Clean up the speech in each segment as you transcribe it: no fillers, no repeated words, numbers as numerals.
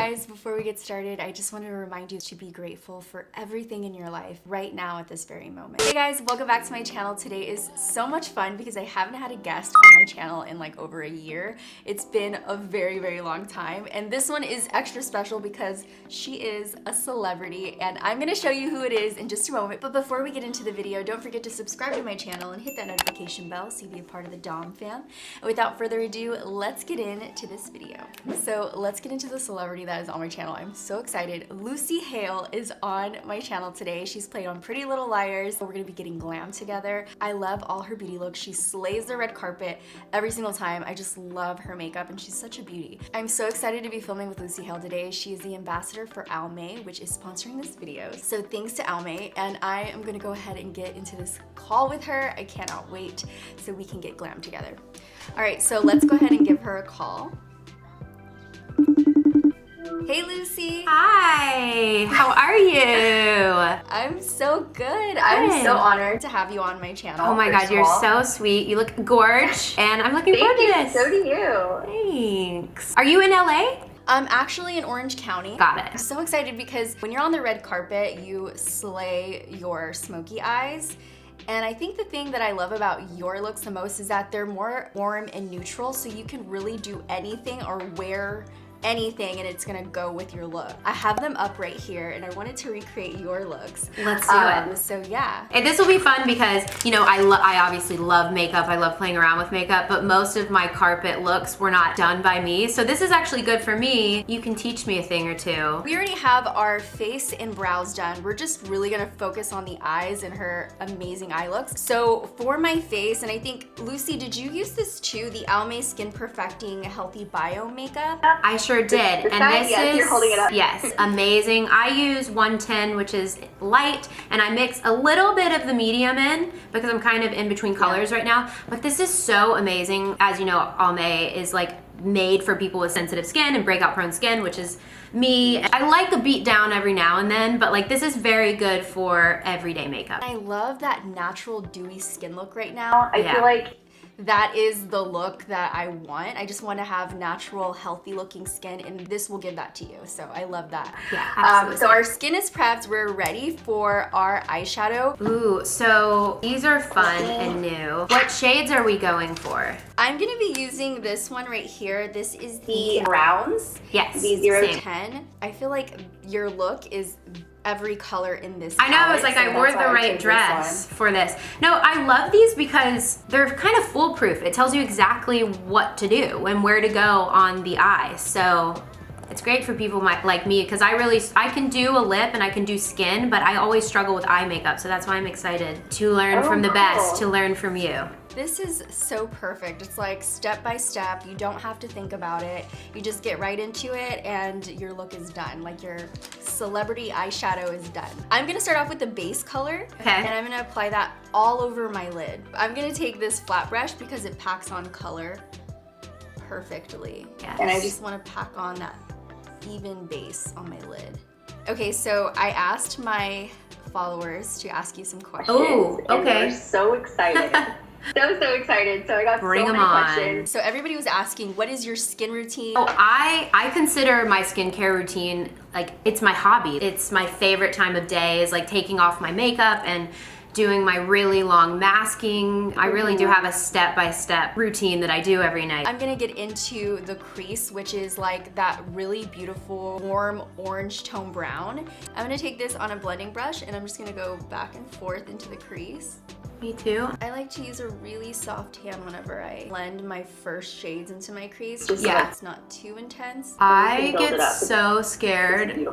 guys, before we get started, I just wanted to remind you to be grateful for everything in your life right now at this very moment. Hey guys, welcome back to my channel. Today is so much fun because I haven't had a guest on my channel in like over a year. It's been a very, very long time. And this one is extra special because she is a celebrity and I'm gonna show you who it is in just a moment. But before we get into the video, don't forget to subscribe to my channel and hit that notification bell so you be a part of the Dom fam. And without further ado, let's get into this video. So let's get into the celebrity that is on my channel. I'm so excited. Lucy Hale is on my channel today. She's played on Pretty Little Liars. We're gonna be getting glam together. I love all her beauty looks. She slays the red carpet every single time. I just love her makeup and she's such a beauty. I'm so excited to be filming with Lucy Hale today. She is the ambassador for Almay, which is sponsoring this video. So thanks to Almay, and I am gonna go ahead and get into this call with her. I cannot wait so we can get glam together. All right, so let's go ahead and give her a call. Hey Lucy! Hi! How are you? I'm so good. I'm so honored to have you on my channel. Oh my god, you're so sweet. You look gorge, and I'm looking forward to this. So do you. Thanks. Are you in LA? I'm actually in Orange County. Got it. I'm so excited because when you're on the red carpet, you slay your smoky eyes. And I think the thing that I love about your looks the most is that they're more warm and neutral, so you can really do anything or wear anything and it's gonna go with your look. I have them up right here and I wanted to recreate your looks. Let's do it. So yeah. And this will be fun because, you know, I obviously love makeup. I love playing around with makeup, but most of my carpet looks were not done by me. So this is actually good for me. You can teach me a thing or two. We already have our face and brows done. We're just really gonna focus on the eyes and her amazing eye looks. So for my face, and I think, Lucy, did you use this too? The Almay Skin Perfecting Healthy Bio Makeup? I sure did. And this is, you're holding it up. Yes, amazing. I use 110, which is light, and I mix a little bit of the medium in because I'm kind of in between colors right now. But this is so amazing. As you know, Almay is like made for people with sensitive skin and breakout prone skin, which is me. I like a beat down every now and then, but like this is very good for everyday makeup. I love that natural dewy skin look right now. I feel like that is the look that I want. I just want to have natural, healthy looking skin, and this will give that to you. So I love that. Yeah, absolutely. So our skin is prepped. We're ready for our eyeshadow. Ooh, so these are fun and new. What shades are we going for? I'm gonna be using this one right here. This is the browns. Yes, the 010. I feel like your look is every color in this palette. I know, it's like I wore the right dress for this. No, I love these because they're kind of foolproof. It tells you exactly what to do and where to go on the eye. So it's great for people like me because I can do a lip and I can do skin, but I always struggle with eye makeup. So that's why I'm excited to learn from the best, to learn from you. This is so perfect. It's like step by step. You don't have to think about it. You just get right into it and your look is done. Like your celebrity eyeshadow is done. I'm gonna start off with the base color. Okay. And I'm gonna apply that all over my lid. I'm gonna take this flat brush because it packs on color perfectly. Yes. And I just wanna pack on that even base on my lid. Okay, so I asked my followers to ask you some questions. Oh, okay. And we're so excited. So excited. So I got Bring so them many on. questions. So everybody was asking, what is your skin routine? Oh, I consider my skincare routine, like it's my hobby. It's my favorite time of day is like taking off my makeup and doing my really long masking. I really do have a step-by-step routine that I do every night. I'm gonna get into the crease, which is like that really beautiful warm orange tone brown. I'm gonna take this on a blending brush and I'm just gonna go back and forth into the crease. Me too. I like to use a really soft hand whenever I blend my first shades into my crease, just so it's not too intense. I get so scared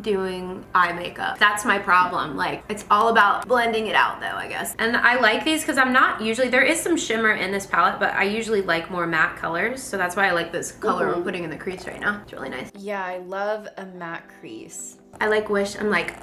doing eye makeup. That's my problem. Like, it's all about blending it out though, I guess. And I like these because I'm not usually, there is some shimmer in this palette, but I usually like more matte colors. So that's why I like this color we're putting in the crease right now. It's really nice. Yeah, I love a matte crease. I like Wish, I'm like,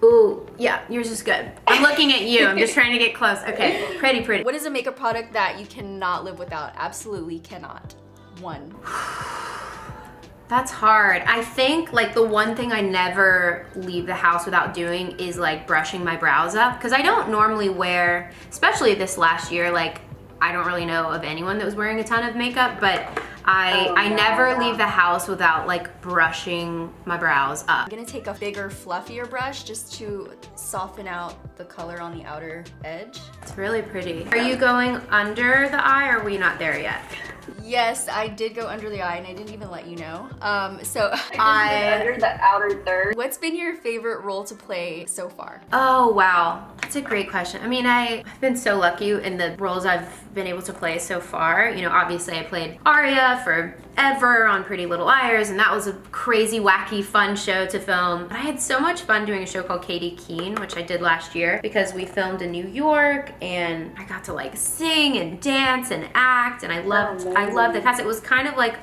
ooh, yeah, yours is good. I'm looking at you, I'm just trying to get close. Okay, pretty, pretty. What is a makeup product that you cannot live without? Absolutely cannot. One. That's hard. I think like the one thing I never leave the house without doing is like brushing my brows up, because I don't normally wear, especially this last year, like I don't really know of anyone that was wearing a ton of makeup, but I never leave the house without like brushing my brows up. I'm gonna take a bigger, fluffier brush just to soften out the color on the outer edge. It's really pretty. Are you going under the eye, or are we not there yet? Yes, I did go under the eye, and I didn't even let you know. So under the outer third. What's been your favorite role to play so far? Oh, wow. That's a great question. I mean, I've been so lucky in the roles I've been able to play so far. You know, obviously I played Aria forever on Pretty Little Liars, and that was a crazy, wacky, fun show to film. But I had so much fun doing a show called Katie Keene, which I did last year, because we filmed in New York, and I got to like sing and dance and act, and I loved the cast. It was kind of like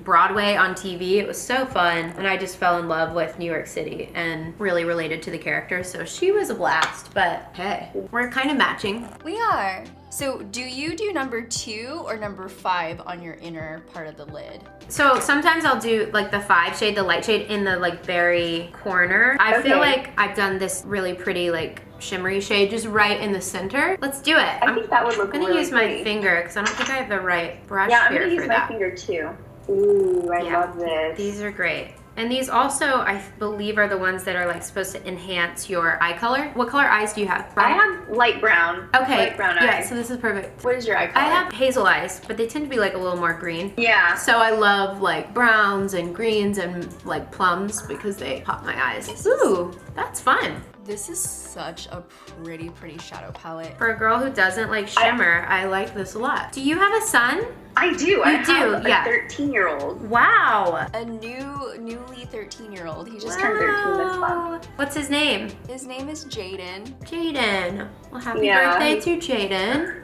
Broadway on TV. It was so fun, and I just fell in love with New York City and really related to the character, so she was a blast. But hey, we're kind of matching. We are. So do you do number 2 or number 5 on your inner part of the lid? So sometimes I'll do like the 5 shade, the light shade in the like very corner. I feel like I've done this really pretty like shimmery shade just right in the center. Let's do it. I think that would look I'm gonna really use my pretty. finger because I don't think I have the right brush Yeah, I'm here gonna for use that. my finger too. Ooh, I love this. These are great. And these also, I believe, are the ones that are like supposed to enhance your eye color. What color eyes do you have? I have light brown. Okay. Light brown Yeah, eyes. so this is perfect. What is your eye color? I have hazel eyes, but they tend to be like a little more green. Yeah. So I love like browns and greens and like plums because they pop my eyes. Ooh, that's fun. This is such a pretty shadow palette. For a girl who doesn't like shimmer, I like this a lot. Do you have a son? I do. I do, have yeah. a 13-year-old. Wow. A newly 13-year-old. He just turned 13 this month. What's his name? His name is Jaden. Jaden. Well, happy Yeah. birthday to Jaden.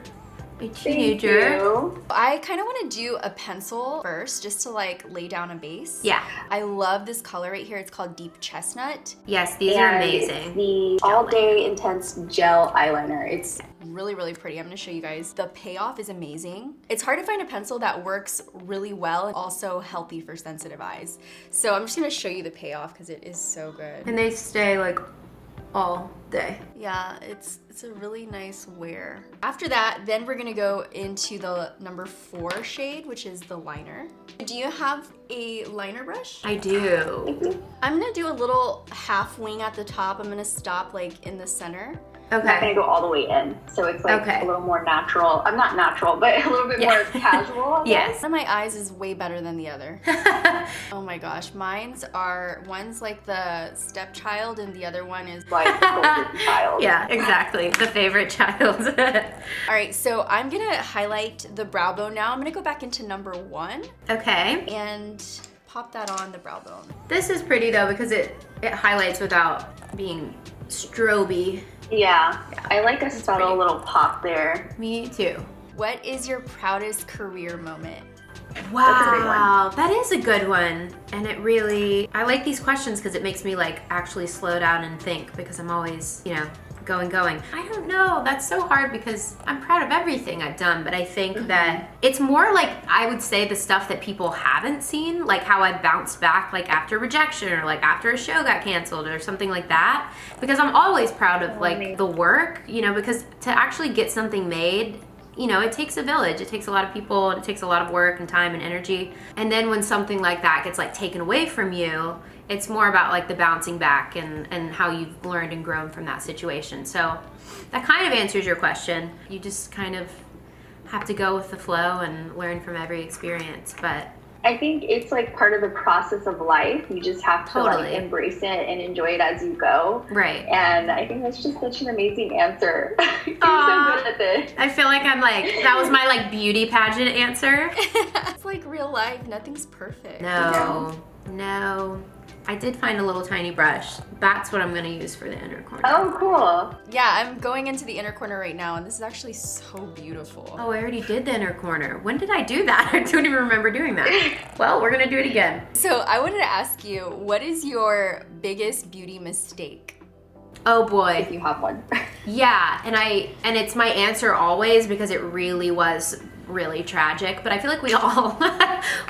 A Thank teenager. you. I kind of want to do a pencil first just to like lay down a base. Yeah. I love this color right here. It's called Deep Chestnut. Yes, these are And amazing. the All Day Intense Gel Eyeliner. It's Really pretty. I'm going to show you guys. The payoff is amazing. It's hard to find a pencil that works really well and also healthy for sensitive eyes. So I'm just going to show you the payoff because it is so good. And they stay like all day. Yeah, it's a really nice wear. After that, then we're gonna go into the number 4 shade, which is the liner. Do you have a liner brush? I do. I'm gonna do a little half wing at the top. I'm gonna stop like in the center. not going Okay. to go all the way in. So it's like Okay. a little more natural. I'm not natural, but a little bit more casual. I guess. Yes. One of my eyes is way better than the other. Oh my gosh, one's like the stepchild and the other one is Like the golden child. Yeah, exactly. The favorite child. All right, so I'm gonna highlight the brow bone now. I'm gonna go back into number 1 Okay. and pop that on the brow bone. This is pretty though because it highlights without being stroby. Yeah. I like a subtle little pop there. Me too. What is your proudest career moment? Wow, that is a good one. And it really, I like these questions because it makes me like actually slow down and think because I'm always, you know, going. I don't know, that's so hard because I'm proud of everything I've done, but I think that it's more like, I would say the stuff that people haven't seen, like how I bounced back like after rejection or like after a show got canceled or something like that. Because I'm always proud of like the work, you know, because to actually get something made, you know, it takes a village. It takes a lot of people, and it takes a lot of work and time and energy. And then when something like that gets like taken away from you, it's more about like the bouncing back and how you've learned and grown from that situation. So that kind of answers your question. You just kind of have to go with the flow and learn from every experience. But I think it's like part of the process of life. You just have to Totally. like embrace it and enjoy it as you go. right. And I think that's just such an amazing answer. You're Aw. so good at this. I feel like I'm like, that was my like beauty pageant answer. It's like real life. Nothing's perfect. No. I did find a little tiny brush. That's what I'm gonna use for the inner corner. Oh, cool. Yeah, I'm going into the inner corner right now, and this is actually so beautiful. Oh, I already did the inner corner. When did I do that? I don't even remember doing that. Well, we're gonna do it again. So I wanted to ask you, what is your biggest beauty mistake? Oh boy. If you have one. Yeah, and it's my answer always because it really was really tragic, but I feel like we all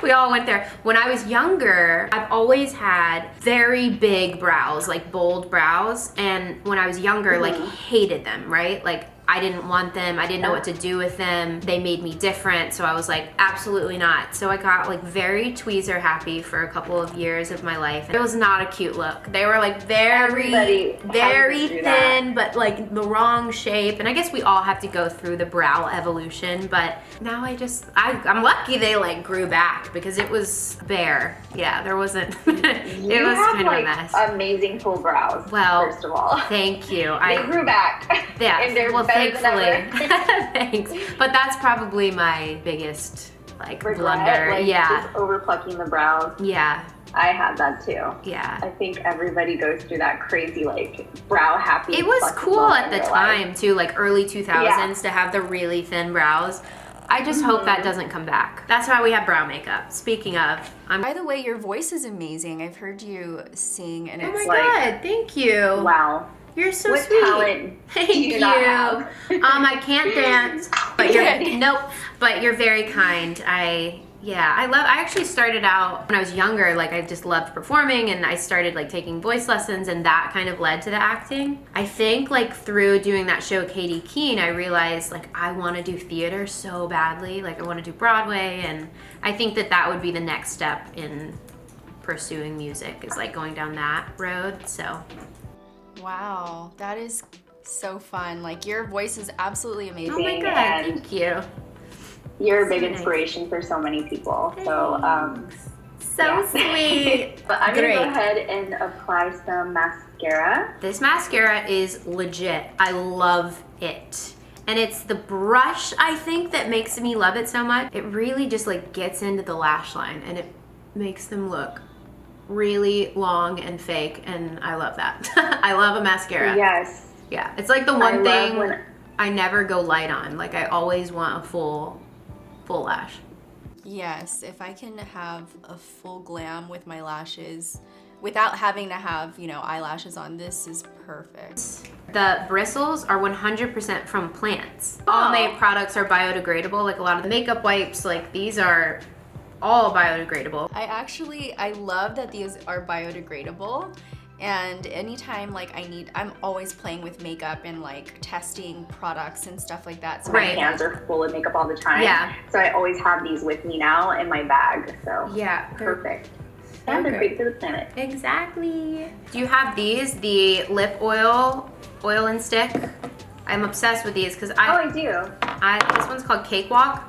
we all went there. When I was younger, I've always had very big brows, like bold brows, and when I was younger, like hated them, right? Like I didn't want them. I didn't know what to do with them. They made me different. So I was like, absolutely not. So I got like very tweezer happy for a couple of years of my life. It was not a cute look. They were like very thin, but like the wrong shape. And I guess we all have to go through the brow evolution, but now I'm lucky they like grew back because it was bare. Yeah, there wasn't, it was kind of a mess. Amazing full brows. Well, first of all, thank you. They grew back. Yeah, and they're well, better thankfully. than ever. Thanks. But that's probably my biggest like Regret, blunder. like, Yeah. just over plucking the brows. Yeah. I had that too. Yeah. I think everybody goes through that crazy like brow happy. It was plucking cool moment at the in their time life. too, like early 2000s to have the really thin brows. I just hope that doesn't come back. That's why we have brow makeup. Speaking of, By the way, your voice is amazing. I've heard you sing and oh it's my like, God, thank you. Wow. You're so What sweet. talent Thank do you not have? I can't dance, but but you're very kind. I actually started out when I was younger, like I just loved performing and I started like taking voice lessons and that kind of led to the acting. I think like through doing that show Katie Keene, I realized like I want to do theater so badly. Like I want to do Broadway, and I think that would be the next step in pursuing music, is like going down that road. So wow, that is so fun. Like your voice is absolutely amazing. oh my God, and thank you. You're a big So nice. inspiration for so many people. So sweet. But I'm gonna Great. go ahead and apply some mascara. This mascara is legit. I love it. And it's the brush, I think, that makes me love it so much. It really just like gets into the lash line and it makes them look really long and fake, and I love that. I love a mascara. Yes. Yeah, it's like the one thing when I never go light on. Like I always want a full lash. Yes, if I can have a full glam with my lashes without having to have, you know, eyelashes on, this is perfect. The bristles are 100% from plants. Almay products are biodegradable. Like a lot of the makeup wipes, like these are all biodegradable. I love that these are biodegradable. And anytime like I'm always playing with makeup and like testing products and stuff like that. So my hands are full of makeup all the time. Yeah. So I always have these with me now in my bag. So Yeah. perfect. And they're great for the planet. Exactly. Do you have these? The lip oil and stick? I'm obsessed with these because I do. This one's called Cakewalk.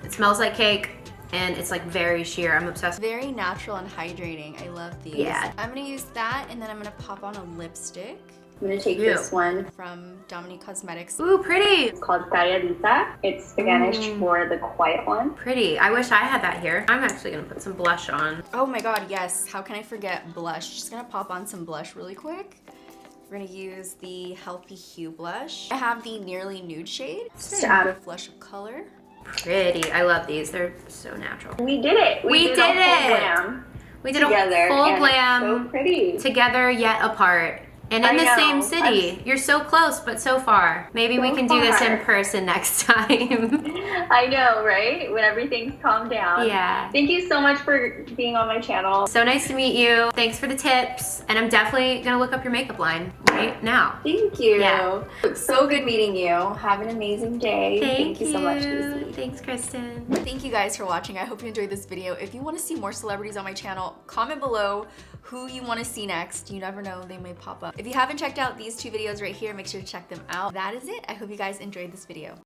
It smells like cake. And it's like very sheer. I'm obsessed. Very natural and hydrating. I love these. Yeah. I'm gonna use that and then I'm gonna pop on a lipstick I'm gonna take this one. from Dominique Cosmetics. Ooh, pretty. It's called Biodegradable. It's Spanish for the quiet one. Pretty. I wish I had that here. I'm actually gonna put some blush on. Oh my God, yes. How can I forget blush? Just gonna pop on some blush really quick. We're gonna use the Healthy Hue Blush. I have the Nearly Nude shade. Just add a flush of color. Pretty. I love these. They're so natural. We did it. We did a full it. glam We did together, a full and glam it's so pretty. together yet apart. And in I the know. same city. You're so close, but so far. Maybe we So can do this in far. person next time. I know, right? When everything's calmed down. Yeah. Thank you so much for being on my channel. So nice to meet you. Thanks for the tips. And I'm definitely gonna look up your makeup line right now. Thank you. Yeah. So good meeting you. Have an amazing day. Thank you so much, Lucy. Thanks, Kristen. Thank you guys for watching. I hope you enjoyed this video. If you want to see more celebrities on my channel, comment below who you want to see next. You never know, they may pop up. If you haven't checked out these two videos right here, make sure to check them out. That is it. I hope you guys enjoyed this video.